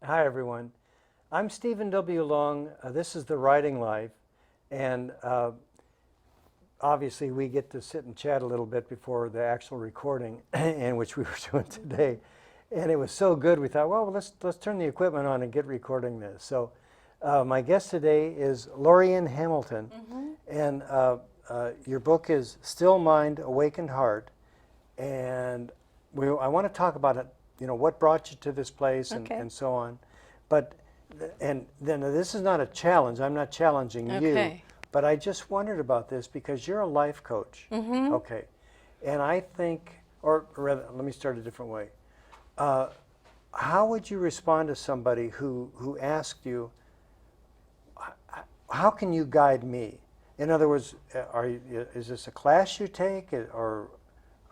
Hi, everyone. I'm Stephen W. Long. This is The Writing Life, and obviously we get to sit and chat a little bit before the actual recording, and which we were doing today. And it was so good, we thought, well, let's turn the equipment on and get recording this. So my guest today is Laurien Hamilton, and your book is Still Mind, Awakened Heart, and I want to talk about it, what brought you to this place and so on. But, and then this is not a challenge, I'm not challenging you, but I just wondered about this because you're a life coach. Okay. And I think, or rather, let me start a different way. How would you respond to somebody who asked you, how can you guide me? In other words, is this a class you take, or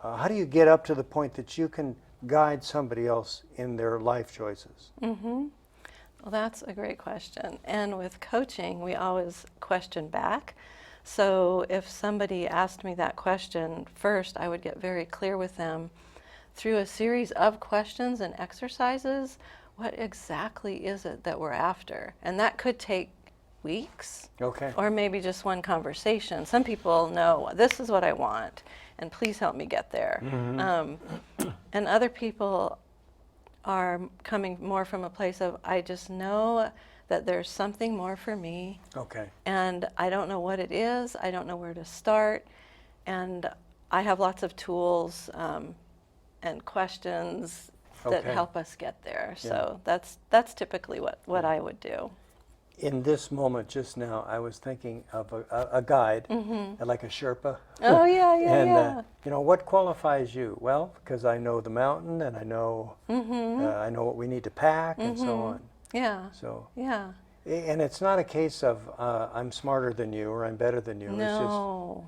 how do you get up to the point that you can guide somebody else in their life choices? Well, that's a great question. And with coaching, we always question back. So if somebody asked me that question first, I would get very clear with them through a series of questions and exercises, what exactly is it that we're after? And that could take weeks, or maybe just one conversation. Some people know, this is what I want, and please help me get there. And other people are coming more from a place of, I just know that there's something more for me. And I don't know what it is, I don't know where to start, and I have lots of tools and questions that help us get there. So that's typically what I would do. In this moment just now, I was thinking of a guide, like a Sherpa. Oh, yeah, And, what qualifies you? Well, because I know the mountain, and I know what we need to pack, and so on. And it's not a case of I'm smarter than you or I'm better than you. No,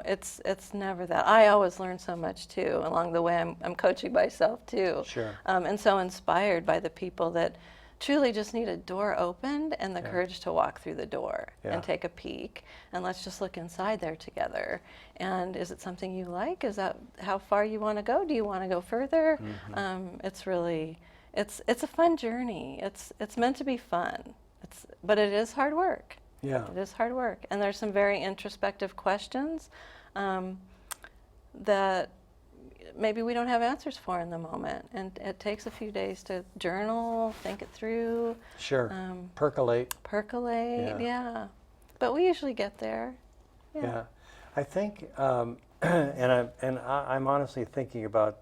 it's never that. I always learn so much too. Along the way, I'm coaching myself too. And so inspired by the people that truly just need a door opened and the courage to walk through the door and take a peek, and let's just look inside there together. And is it something you like? Is that how far you want to go? Do you want to go further? It's really, it's a fun journey. It's meant to be fun. But it is hard work. It is hard work. And there's some very introspective questions that maybe we don't have answers for in the moment. And it takes a few days to journal, think it through. Percolate. Yeah. But we usually get there. I think, and I'm honestly thinking about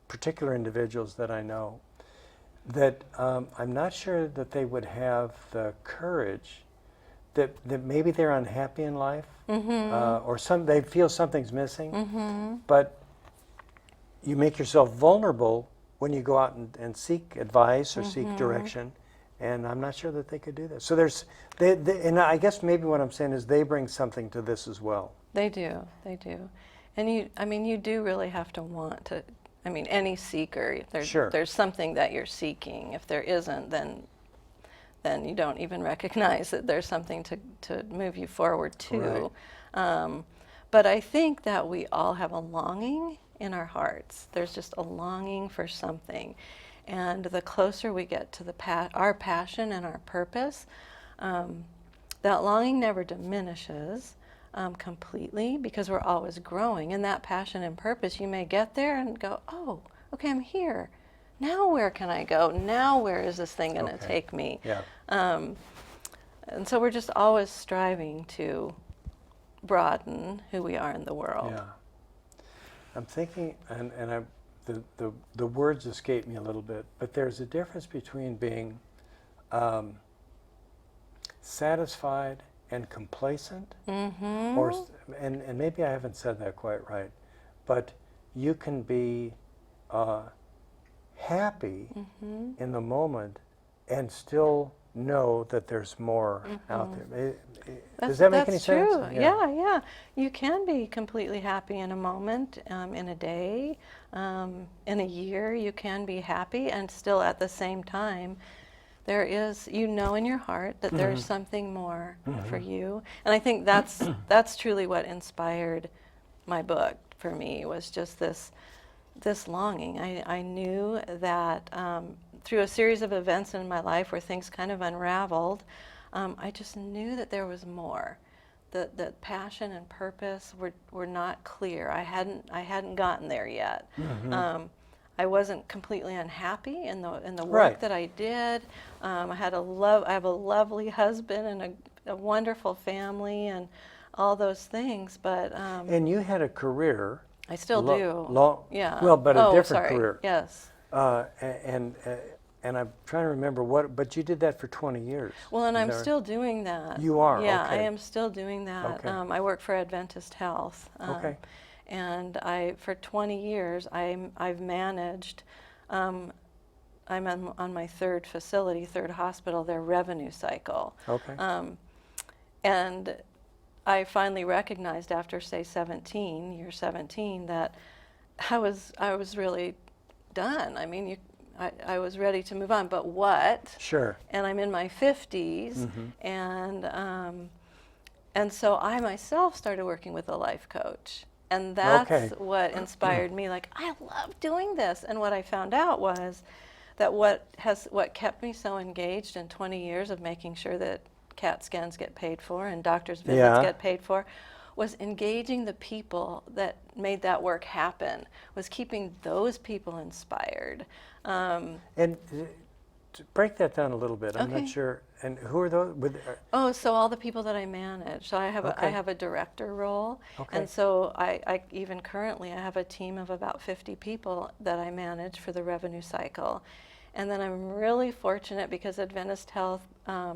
particular individuals that I know that I'm not sure that they would have the courage that maybe they're unhappy in life, or they feel something's missing, but you make yourself vulnerable when you go out and seek advice or seek direction, and I'm not sure that they could do that. So and I guess maybe what I'm saying is they bring something to this as well. They do. And you do really have to want to. Any seeker, there's something that you're seeking. If there isn't, then you don't even recognize that there's something to move you forward to. But I think that we all have a longing in our hearts. There's just a longing for something. And the closer we get to our passion and our purpose, that longing never diminishes completely, because we're always growing. And that passion and purpose, you may get there and go, oh, okay, I'm here. Now where can I go? Now where is this thing going to take me? And so we're just always striving to broaden who we are in the world. I'm thinking, and the words escape me a little bit, but there's a difference between being satisfied and complacent, and maybe I haven't said that quite right, but you can be happy in the moment and still know that there's more out there. Does that make any sense? That's true. Yeah. You can be completely happy in a moment, in a day, in a year. You can be happy, and still at the same time, there is, in your heart that there's something more for you. And I think that's truly what inspired my book for me, was just this longing. I knew that through a series of events in my life where things kind of unraveled, I just knew that there was more. That passion and purpose were not clear. I hadn't gotten there yet. Mm-hmm. I wasn't completely unhappy in the work Right. that I did. I have a lovely husband and a wonderful family and all those things. But And you had a career. I still do. Yeah. Well, but a Oh, different sorry. career. Yes. And I'm trying to remember but you did that for 20 years. Well, and Is I'm that right? still doing that. You are, Yeah, I okay. am still doing that. Okay. I work for Adventist Health. Okay. And for 20 years, I've managed. I'm on my third hospital, their revenue cycle. Okay. And I finally recognized after, say, year 17, that I was really done. I mean, I was ready to move on, but what? Sure. And I'm in my 50s, Mm-hmm. and so I myself started working with a life coach. And that's Okay. what inspired me. Like, I love doing this. And what I found out was that what kept me so engaged in 20 years of making sure that CAT scans get paid for and doctor's visits Yeah. get paid for was engaging the people that made that work happen, was keeping those people inspired. And to break that down a little bit. I'm Okay. not sure. And who are those? Oh, so all the people that I manage. So I Okay. have a director role, Okay. and so I even currently I have a team of about 50 people that I manage for the revenue cycle, and then I'm really fortunate because Adventist Health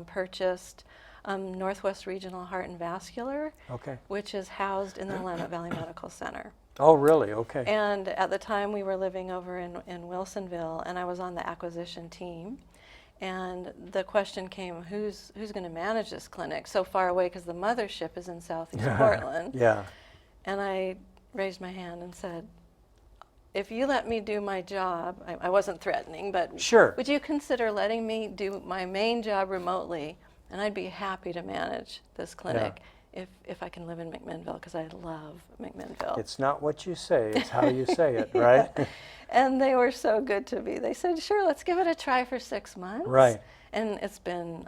purchased Northwest Regional Heart and Vascular, Okay. which is housed in the Willamette Valley Medical Center. Oh, really? Okay. And at the time we were living over in Wilsonville, and I was on the acquisition team. And the question came, who's going to manage this clinic so far away because the mothership is in Southeast Portland? Yeah. And I raised my hand and said, if you let me do my job, I wasn't threatening, but Sure. would you consider letting me do my main job remotely? And I'd be happy to manage this clinic if I can live in McMinnville, because I love McMinnville. It's not what you say, it's how you say it, right? And they were so good to me. They said, sure, let's give it a try for 6 months. Right. And it's been,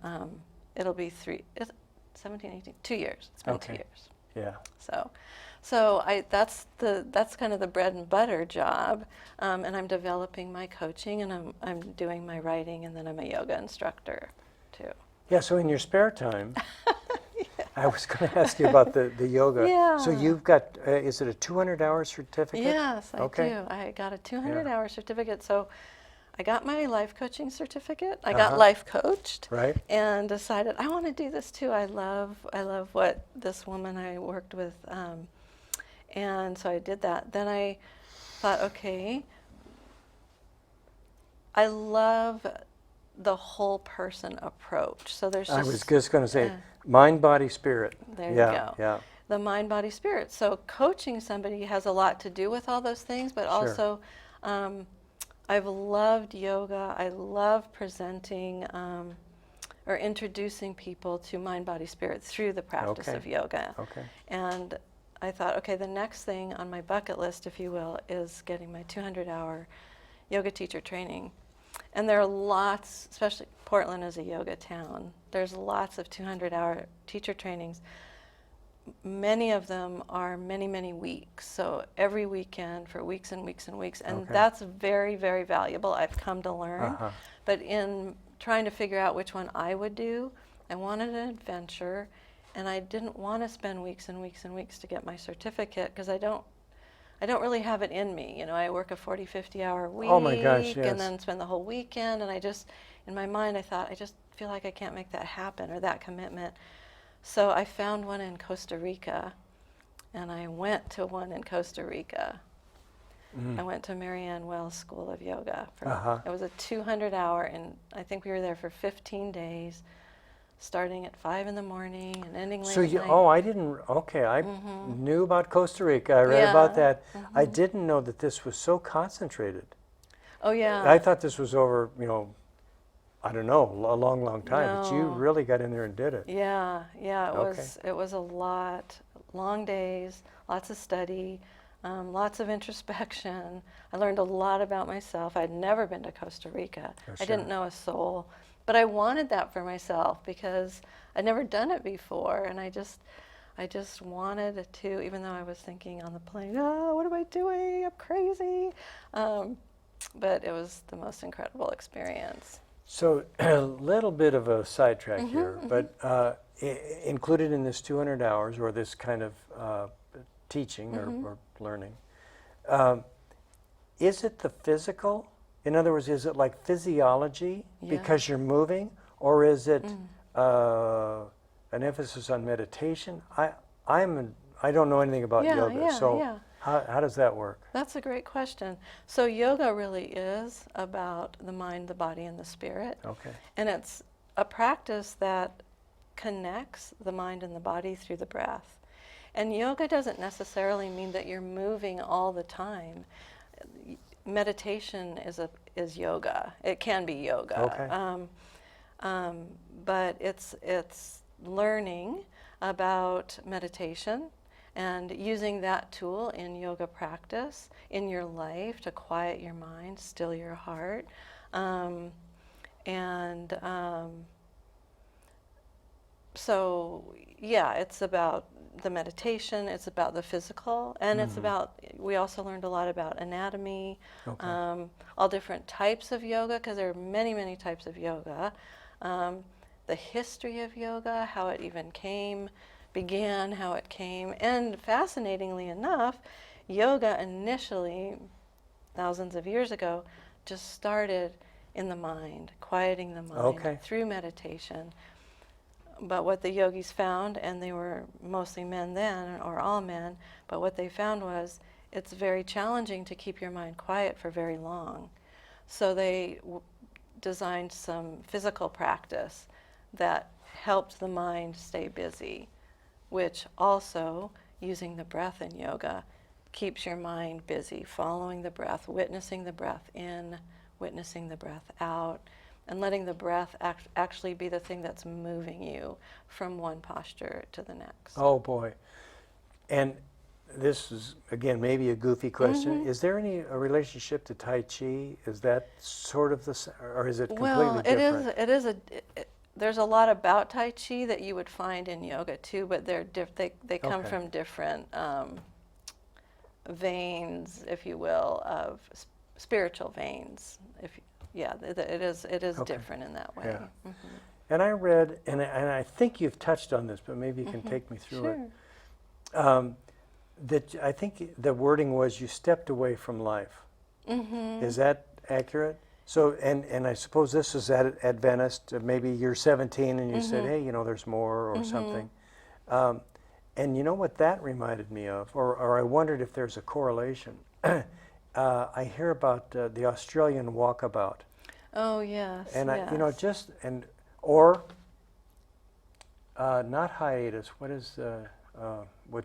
it'll be 17, 18, 2 years. It's been 2 Okay. years. Yeah. So that's kind of the bread and butter job. And I'm developing my coaching, and I'm doing my writing, and then I'm a yoga instructor too. Yeah, so in your spare time, I was going to ask you about the yoga. Yeah. So you've got, is it a 200-hour certificate? Yes, I Okay. do. I got a Yeah. 200-hour certificate. So I got my life coaching certificate. I got Uh-huh. life coached. Right. And decided I want to do this too. I love what this woman I worked with, and so I did that. Then I thought, okay, I love the whole person approach. So there's I just, was just going to say, mind, body, spirit. There Yeah, you go. yeah. The mind, body, spirit. So coaching somebody has a lot to do with all those things, but Sure. also I've loved yoga. I love presenting or introducing people to mind, body, spirit through the practice Okay. of yoga. Okay. And I thought, okay, the next thing on my bucket list, if you will, is getting my 200-hour yoga teacher training. And there are lots, especially Portland is a yoga town, there's lots of 200-hour teacher trainings. Many of them are many, many weeks. So every weekend for weeks and weeks and weeks. And Okay. that's very, very valuable, I've come to learn. Uh-huh. But in trying to figure out which one I would do, I wanted an adventure, and I didn't want to spend weeks and weeks and weeks to get my certificate, because I don't really have it in me. You know, I work a 40, 50-hour week, Oh my gosh, yes. and then spend the whole weekend, and I just, in my mind, I thought, I just feel like I can't make that happen or that commitment. So I found one in Costa Rica, and I went to one in Costa Rica. I went to Marianne Wells School of Yoga. It was a 200-hour, and I think we were there for 15 days, starting at 5 in the morning and ending late So at you, night. I knew about Costa Rica. I read Yeah. about that. I didn't know that this was so concentrated. Oh, yeah. I thought this was over, I don't know, a long, long time. But you No. really got in there and did it. Yeah, it Okay. was a lot, long days, lots of study, lots of introspection. I learned a lot about myself. I'd never been to Costa Rica. For I didn't sure. know a soul, but I wanted that for myself because I'd never done it before, and I just wanted to, even though I was thinking on the plane, oh, what am I doing? I'm crazy. But it was the most incredible experience. So a little bit of a sidetrack here, but included in this 200 hours or this kind of teaching or learning, is it the physical? In other words, is it like physiology because you're moving, or is it an emphasis on meditation? I don't know anything about yoga, so how does that work? That's a great question. So yoga really is about the mind, the body, and the spirit. Okay. And it's a practice that connects the mind and the body through the breath. And yoga doesn't necessarily mean that you're moving all the time. Meditation is yoga. It can be yoga. Okay. But it's learning about meditation and using that tool in yoga practice in your life to quiet your mind, still your heart. So yeah, it's about the meditation, it's about the physical, and it's about, we also learned a lot about anatomy, all different types of yoga, because there are many, many types of yoga. The history of yoga, how it even began, how it came, and fascinatingly enough, yoga initially, thousands of years ago, just started in the mind, quieting the mind through meditation. But what the yogis found, and they were mostly men then, or all men, but what they found was it's very challenging to keep your mind quiet for very long. So they designed some physical practice that helped the mind stay busy, which also, using the breath in yoga, keeps your mind busy, following the breath, witnessing the breath in, witnessing the breath out, and letting the breath actually be the thing that's moving you from one posture to the next. Oh boy. And this is, again, maybe a goofy question. Is there any relationship to Tai Chi? Is that sort of or is it completely different? There's a lot about Tai Chi that you would find in yoga too, but they come from different veins, if you will, of spiritual veins. It is different in that way. Yeah. And I read, and I think you've touched on this, but maybe you can take me through it. That I think the wording was you stepped away from life. Is that accurate? So, and I suppose this is at Adventist. Maybe you're 17 and you said, hey, there's more or something. And you know what that reminded me of, or I wondered if there's a correlation. I hear about the Australian walkabout. Oh yes. And yes. or not hiatus. What is what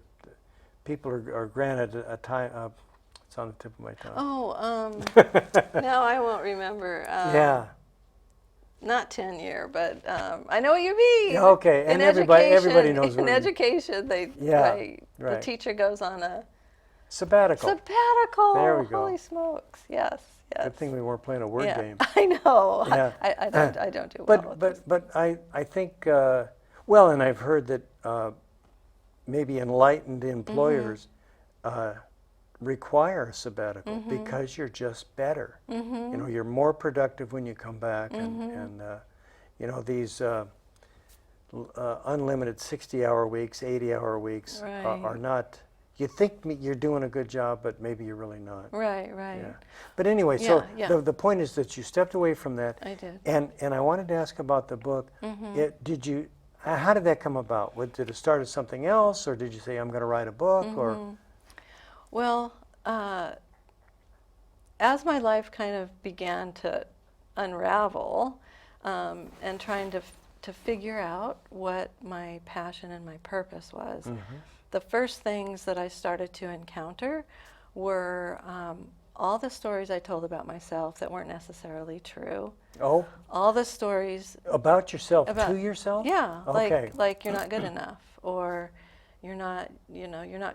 people are granted a time? It's on the tip of my tongue. Oh, now I won't remember. Yeah. Not tenure, but I know what you mean. Yeah, okay, and everybody knows what in education. The teacher goes on a sabbatical. There we go. Holy smokes! Yes. Good thing we weren't playing a word game. I know. Yeah. I don't do well with this. But I think and I've heard that maybe enlightened employers require a sabbatical because you're just better. You're more productive when you come back, and these unlimited 60-hour weeks, 80-hour weeks are not. You think you're doing a good job, but maybe you're really not. Right. Yeah. But anyway, the point is that you stepped away from that. I did. And I wanted to ask about the book. How did that come about? Did it start as something else, or did you say, I'm going to write a book? Or Well, as my life kind of began to unravel and trying to figure out what my passion and my purpose was, the first things that I started to encounter were all the stories I told about myself that weren't necessarily true. Oh? All the stories About yourself, to yourself? Yeah, Okay. like you're not good enough, or you're not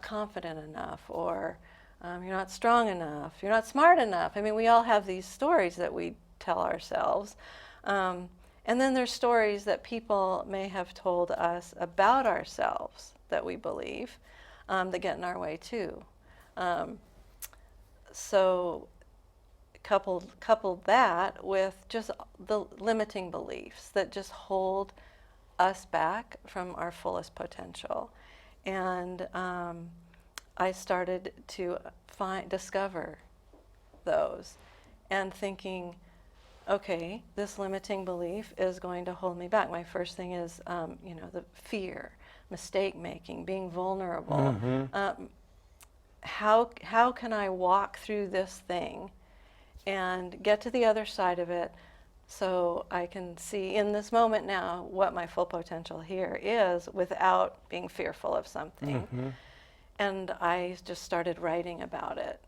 confident enough, or You're not strong enough. You're not smart enough. I mean, we all have these stories that we tell ourselves. And then there's stories that people may have told us about ourselves that we believe that get in our way too. So coupled that with just the limiting beliefs that just hold us back from our fullest potential. And I started to discover those and thinking, okay, this limiting belief is going to hold me back. My first thing is, the fear, mistake making, being vulnerable. How can I walk through this thing and get to the other side of it so I can see in this moment now what my full potential here is without being fearful of something. And I just started writing about it.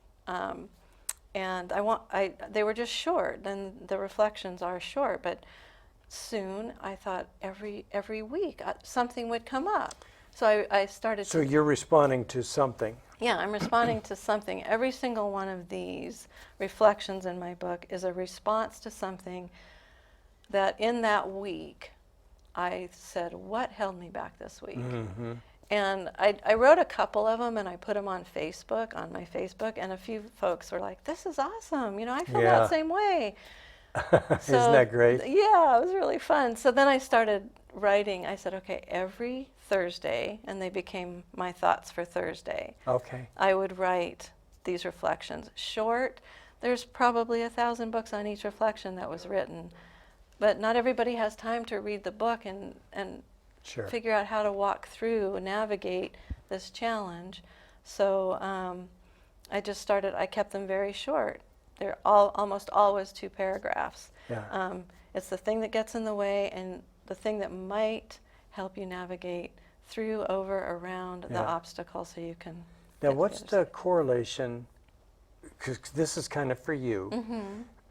And they were just short, and the reflections are short, but soon I thought every week something would come up. So I started So you're responding to something. Yeah, I'm responding to something. Every single one of these reflections in my book is a response to something that in that week I said, what held me back this week? And I wrote a couple of them and I put them on my Facebook, and a few folks were like, this is awesome. I feel that same way. Isn't that great? Yeah, it was really fun. So then I started writing. I said, okay, every Thursday, and they became my thoughts for Thursday. Okay. I would write these reflections. Short, there's probably 1,000 books on each reflection that was written, but not everybody has time to read the book and Sure. figure out how to walk through and navigate this challenge. So I kept them very short. They're almost always 2 paragraphs. Yeah. It's the thing that gets in the way and the thing that might help you navigate through, over, around the obstacle so you can Now, get what's to the correlation, because this is kind of for you,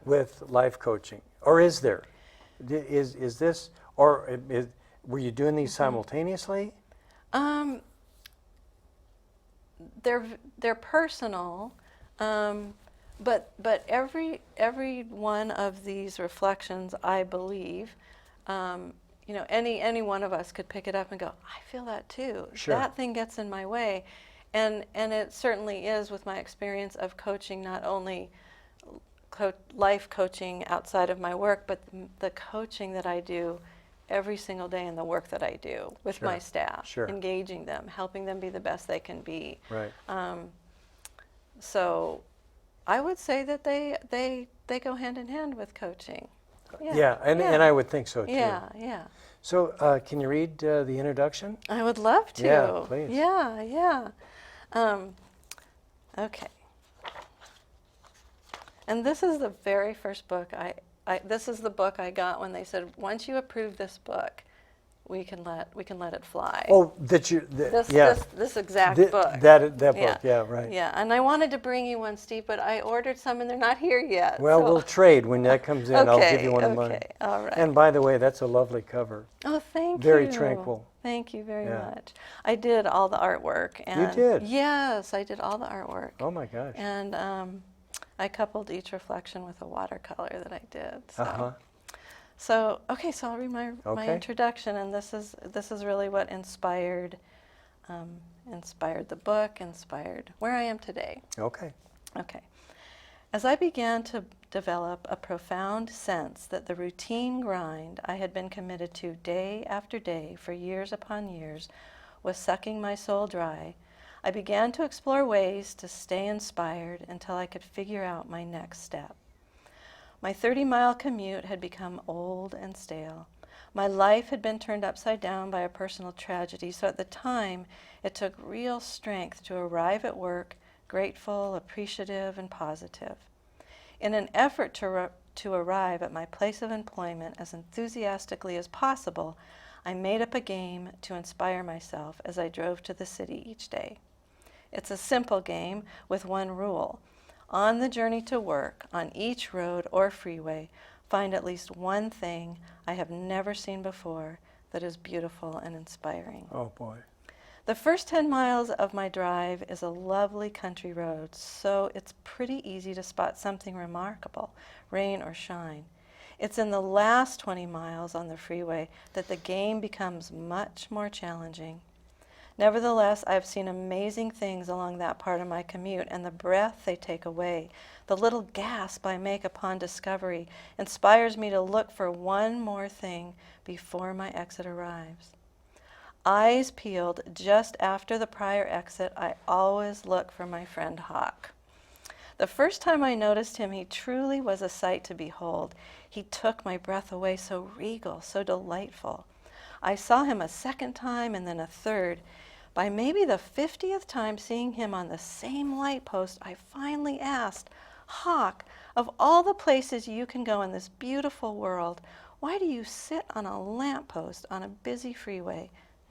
with life coaching? Or is there? Is this, or were you doing these simultaneously? They're personal, but every one of these reflections, I believe, any one of us could pick it up and go, I feel that too. Sure. That thing gets in my way, and it certainly is with my experience of coaching, not only life coaching outside of my work, but the coaching that I do every single day in the work that I do with my staff, engaging them, helping them be the best they can be. Right. So I would say that they go hand in hand with coaching. Yeah, and I would think so too. Yeah. So can you read the introduction? I would love to. Yeah, please. Yeah. Okay. And this is the very first book this is the book I got when they said, once you approve this book, we can let it fly. Oh, This exact book. That book, yeah, right. Yeah, and I wanted to bring you one, Steve, but I ordered some and they're not here yet. Well, so. we'll trade. When that comes in, I'll give you one of mine. Okay, all right. And by the way, that's a lovely cover. Oh, thank you. Very tranquil. Thank you very much. I did all the artwork. And You did? Yes, I did all the artwork. Oh my gosh. And I coupled each reflection with a watercolor that I did. So. So I'll read my introduction, and this is really what inspired the book, inspired where I am today. Okay. As I began to develop a profound sense that the routine grind I had been committed to day after day for years upon years was sucking my soul dry, I began to explore ways to stay inspired until I could figure out my next step. My 30-mile commute had become old and stale. My life had been turned upside down by a personal tragedy, so at the time it took real strength to arrive at work grateful, appreciative, and positive. In an effort to arrive at my place of employment as enthusiastically as possible, I made up a game to inspire myself as I drove to the city each day. It's a simple game with one rule. On the journey to work, on each road or freeway, find at least one thing I have never seen before that is beautiful and inspiring. Oh boy. The first 10 miles of my drive is a lovely country road, so it's pretty easy to spot something remarkable, rain or shine. It's in the last 20 miles on the freeway that the game becomes much more challenging. Nevertheless, I've seen amazing things along that part of my commute, and the breath they take away, the little gasp I make upon discovery, inspires me to look for one more thing before my exit arrives. Eyes peeled just after the prior exit, I always look for my friend Hawk. The first time I noticed him, he truly was a sight to behold. He took my breath away, so regal, so delightful. I saw him a second time and then a third. By maybe the 50th time seeing him on the same light post, I finally asked, Hawk, of all the places you can go in this beautiful world, why do you sit on a lamppost on a busy freeway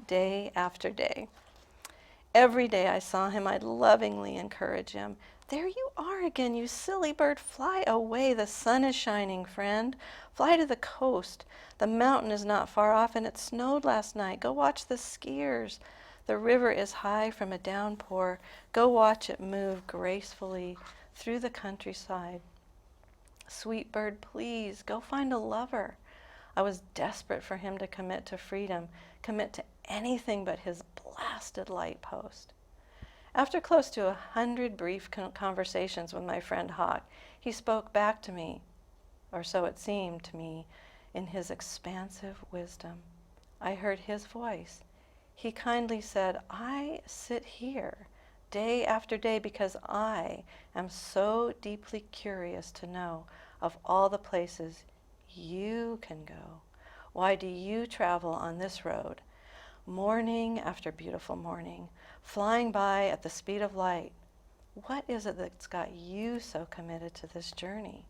day after day? Every day I saw him, I'd lovingly encourage him. There you are again, you silly bird. Fly away. The sun is shining, friend. Fly to the coast. The mountain is not far off, and it snowed last night. Go watch the skiers. The river is high from a downpour. Go watch it move gracefully through the countryside. Sweet bird, please, go find a lover. I was desperate for him to commit to freedom, commit to anything but his blasted light post. After close to 100 brief conversations with my friend Hawk, he spoke back to me, or so it seemed to me, in his expansive wisdom. I heard his voice. He kindly said, I sit here day after day because I am so deeply curious to know of all the places you can go. Why do you travel on this road, morning after beautiful morning, flying by at the speed of light? What is it that's got you so committed to this journey?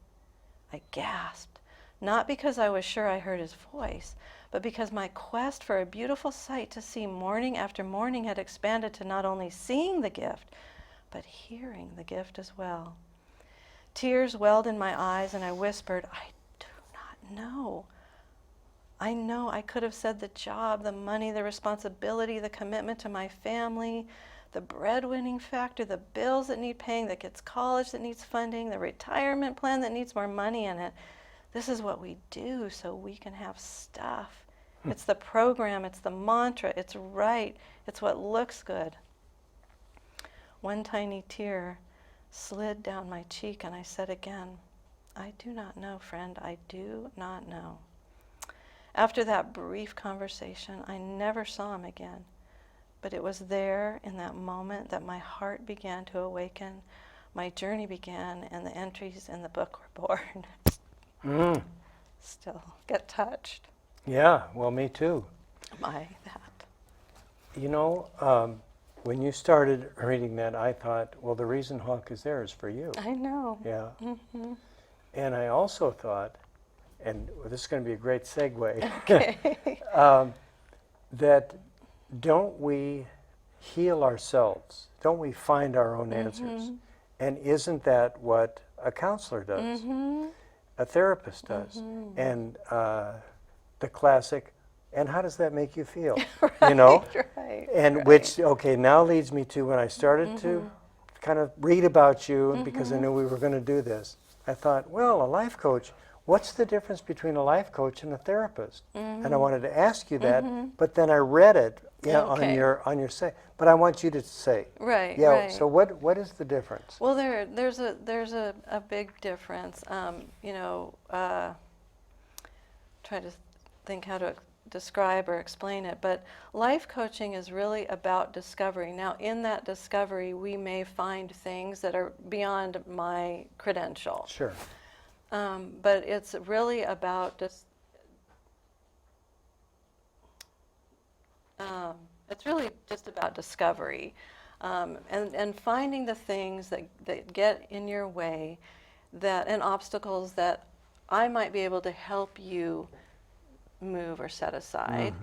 I gasped, not because I was sure I heard his voice, but because my quest for a beautiful sight to see morning after morning had expanded to not only seeing the gift, but hearing the gift as well. Tears welled in my eyes, and I whispered, I do not know. I know I could have said the job, the money, the responsibility, the commitment to my family, the breadwinning factor, the bills that need paying, the kids' college that needs funding, the retirement plan that needs more money in it. This is what we do so we can have stuff. It's the program, it's the mantra, it's right, it's what looks good. One tiny tear slid down my cheek, and I said again, I do not know, friend, I do not know. After that brief conversation, I never saw him again, but it was there in that moment that my heart began to awaken, my journey began, and the entries in the book were born. Still get touched. Yeah, well, me too. By that. You know, when you started reading that, I thought, well, the reason Hawk is there is for you. I know. Yeah. Mm-hmm. And I also thought, and this is going to be a great segue, Okay. that don't we heal ourselves? Don't we find our own answers? And isn't that what a counselor does? A therapist does? And the classic, and how does that make you feel? Right, you know? Right, and right. which, okay, now leads me to when I started to kind of read about you, because I knew we were going to do this. I thought, well, a life coach, what's the difference between a life coach and a therapist? And I wanted to ask you that, but then I read it Okay. on your say. But I want you to say. Right, Yeah. right. So what is the difference? Well, there's a big difference. Try to think how to describe or explain it, but life coaching is really about discovery. Now, in that discovery, we may find things that are beyond my credential. Sure. But it's really about it's really just about discovery, and finding the things that get in your way, and obstacles that I might be able to help you move or set aside.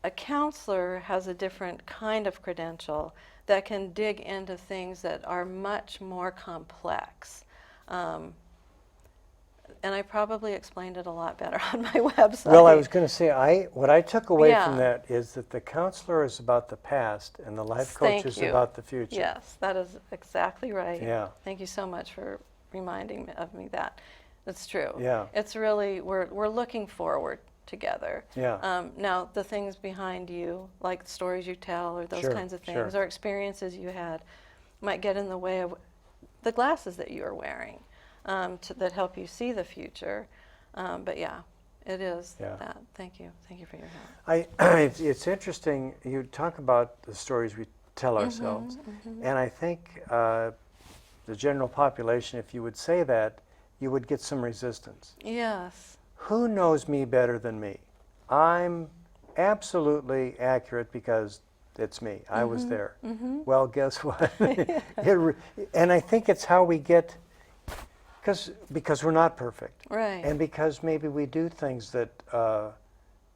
A counselor has a different kind of credential that can dig into things that are much more complex. And I probably explained it a lot better on my website. Well, I was going to say, what I took away from Yeah. that is that the counselor is about the past and the life coach Thank is you. about the future. Yes, that is exactly right. Yeah. Thank you so much for reminding of me that. That's true. Yeah. It's really, we're looking forward together. Yeah. Now, the things behind you, like stories you tell or those Sure, kinds of sure. things, or experiences you had, might get in the way of the glasses that you are wearing that help you see the future. But yeah, it is Yeah. that. Thank you. Thank you for your help. It's interesting, you talk about the stories we tell ourselves, and I think the general population, if you would say that, you would get some resistance. Yes. Who knows me better than me? I'm absolutely accurate because it's me. I was there. Well, guess what? And I think it's how we get, because we're not perfect. Right. And because maybe we do things that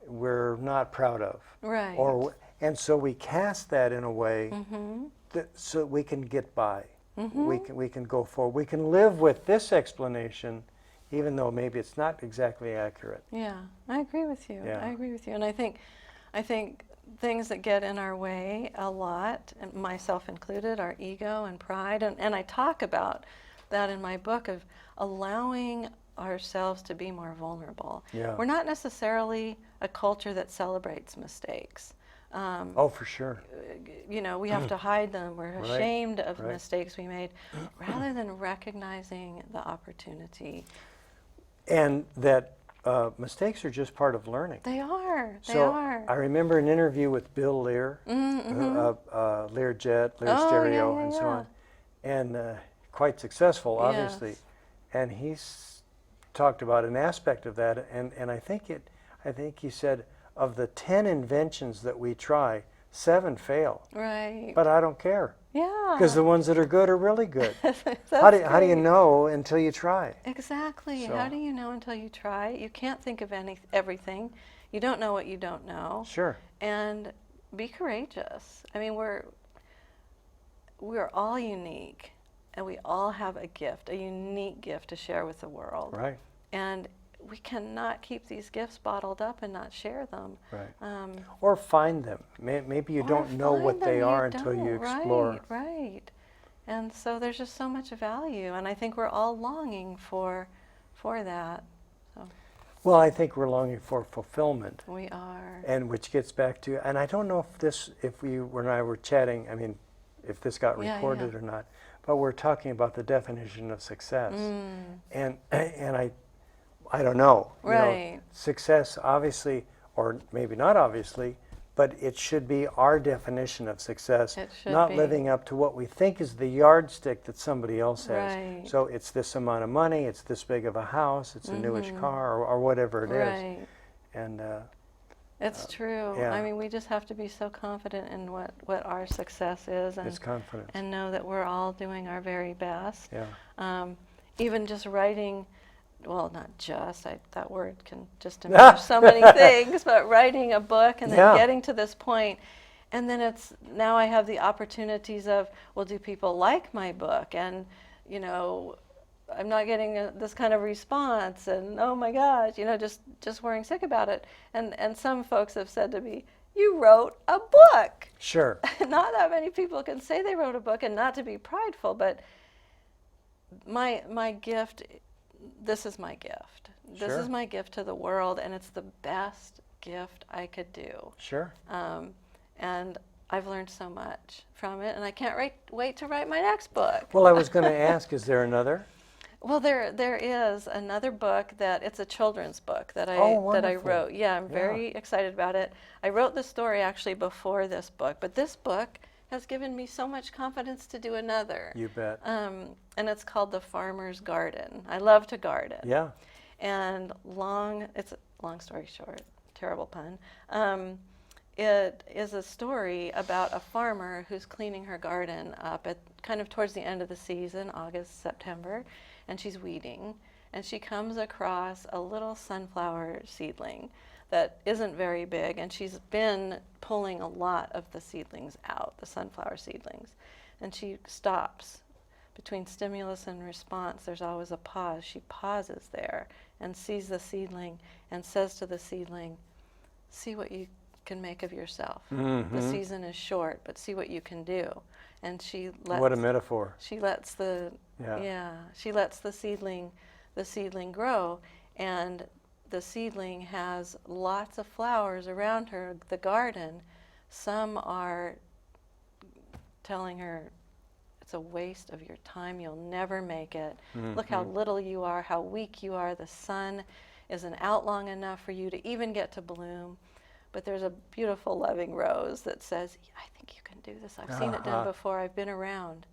we're not proud of. Right. And so we cast that in a way so we can get by. We can go forward. We can live with this explanation, even though maybe it's not exactly accurate. Yeah, I agree with you. Yeah. I agree with you. And I think things that get in our way a lot, and myself included, are ego and pride. And I talk about that in my book of allowing ourselves to be more vulnerable. Yeah. We're not necessarily a culture that celebrates mistakes. Oh, for sure. You know, we have to hide them. We're Right, ashamed of the right. mistakes we made, rather than recognizing the opportunity. And that mistakes are just part of learning. They are. They So are. I remember an interview with Bill Lear, Lear Jet, Lear Oh, Stereo, yeah, and so yeah. on, and quite successful, obviously. Yes. And he's talked about an aspect of that, and I think he said, of the 10 inventions that we try, 7 fail. Right. But I don't care, Yeah. because the ones that are good are really good. That's How do you great. know until you try? Exactly. So- How do you know until you try? You can't think of everything. You don't know what you don't know. Sure. And be courageous. I mean, we're all unique, and we all have a gift, a unique gift to share with the world. Right. And we cannot keep these gifts bottled up and not share them. Right. Or find them. Maybe you don't know what they are until you explore. Right. And so there's just so much value, and I think we're all longing for that. So Well, I think we're longing for fulfillment, we are. and which gets back to, and I don't know if you and I were chatting, I mean, if this got Yeah, recorded yeah. or not, but we're talking about the definition of success. And I don't know. You know, Right. success, obviously, or maybe not obviously, but it should be our definition of success, It should not be. living up to what we think is the yardstick that somebody else has. Right. So it's this amount of money, it's this big of a house, it's a newish car, or whatever it is. Right. And It's true. yeah. I mean, we just have to be so confident in what our success is, it's confidence. and know that we're all doing our very best. Yeah. Even just writing, well, not just, that word can just diminish so many things, but writing a book and then Yeah. getting to this point, and then now I have the opportunities of, well, do people like my book? And, you know, I'm not getting this kind of response, and oh my gosh, you know, just worrying sick about it. And some folks have said to me, you wrote a book. Sure. Not that many people can say they wrote a book, and not to be prideful, but my gift, this is my gift. This Sure. is my gift to the world, and it's the best gift I could do. Sure. And I've learned so much from it, and I can't wait to write my next book. Well, I was going to ask, is there another? Well, there is another book it's a children's book that I wonderful. wrote. Yeah, I'm Yeah. very excited about it. I wrote the story actually before this book, but this book has given me so much confidence to do another. You bet. And it's called The Farmer's Garden. I love to garden. Yeah. And it's a long story short, terrible pun. It is a story about a farmer who's cleaning her garden up at kind of towards the end of the season, August, September, and she's weeding, and she comes across a little sunflower seedling that isn't very big, and she's been pulling a lot of the seedlings out, the sunflower seedlings, and she stops between stimulus and response, there's always a pause. She pauses there and sees the seedling and says to the seedling, see what you can make of yourself. Mm-hmm. The season is short, but see what you can do. And she lets, what a metaphor. She lets the she lets the seedling grow, and the seedling has lots of flowers around her, the garden. Some are telling her, it's a waste of your time, you'll never make it. Mm-hmm. Look how little you are, how weak you are. The sun isn't out long enough for you to even get to bloom. But there's a beautiful loving rose that says, I think you can do this. I've seen it done before. I've been around.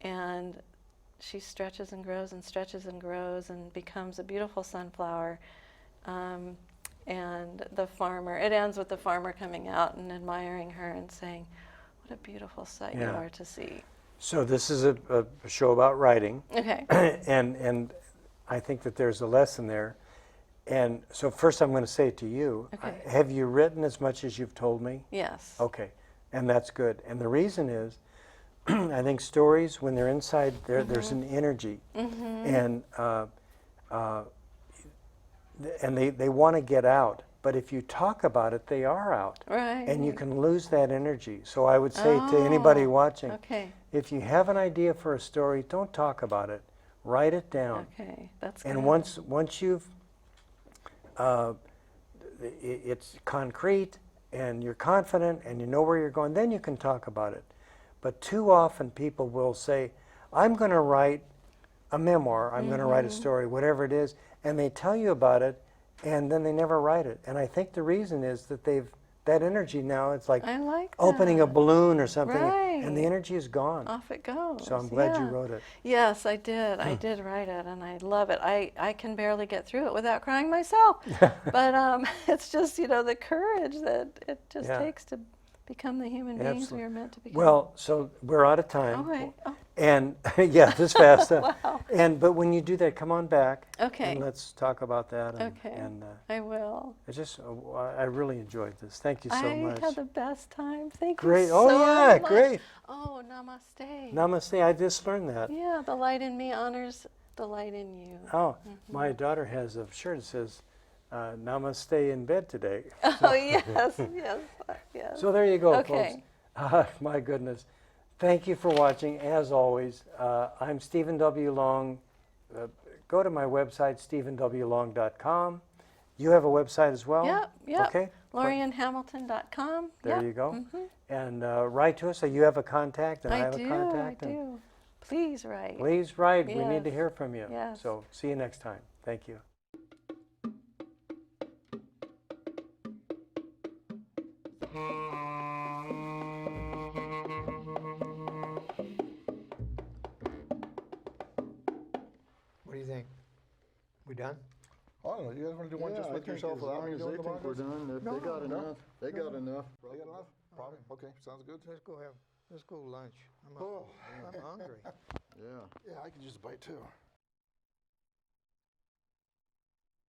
And she stretches and grows and stretches and grows and becomes a beautiful sunflower. And the farmer, it ends with the farmer coming out and admiring her and saying, what a beautiful sight you are to see. So this is a show about writing. Okay. and I think that there's a lesson there. And so first I'm going to say to you, Okay. Have you written as much as you've told me? Yes. Okay, and that's good. And the reason is, I think stories, when they're inside, there's an energy. And they want to get out. But if you talk about it, they are out. Right. And you can lose that energy. So I would say to anybody watching, if you have an idea for a story, don't talk about it. Write it down. Okay, that's And good. once you've it's concrete and you're confident and you know where you're going, then you can talk about it. But too often people will say, I'm going to write a memoir, I'm going to write a story, whatever it is, and they tell you about it, and then they never write it. And I think the reason is that that energy now, it's like I like opening a that. balloon or something, Right. and the energy is gone. Off it goes. So I'm glad you wrote it. Yes, I did. I did write it, and I love it. I can barely get through it without crying myself. But it's just, the courage that it just takes to become the human beings we are meant to become. Well, so we're out of time. Okay. Oh. And this fast. Wow. But when you do that, come on back. Okay. And let's talk about that. And, Okay. And I will. I really enjoyed this. Thank you so much. I had the best time. Thank Great. you so much. Great. Oh, namaste. Namaste. I just learned that. Yeah, the light in me honors the light in you. Oh, my daughter has a shirt that says, Namaste in bed today. Oh, yes, yes. So there you go, Okay. folks. My goodness. Thank you for watching. As always, I'm Stephen W. Long. Go to my website, stephenwlong.com. You have a website as well? Yep. Okay. LaurienHamilton.com. There you go. And write to us. So you have a contact, and I have a contact. I do. Please write. Please write. We need Yes. to hear from you. Yes. So see you next time. Thank you. What do you think? We done? I don't know, you guys wanna do one just with yourself without me doing the As long as they think we're podcast? done, if No, they got no. enough, they got enough. They got enough? Probably, okay, sounds good. Let's go lunch. I'm Oh. hungry. Yeah. Yeah, I could use a bite too.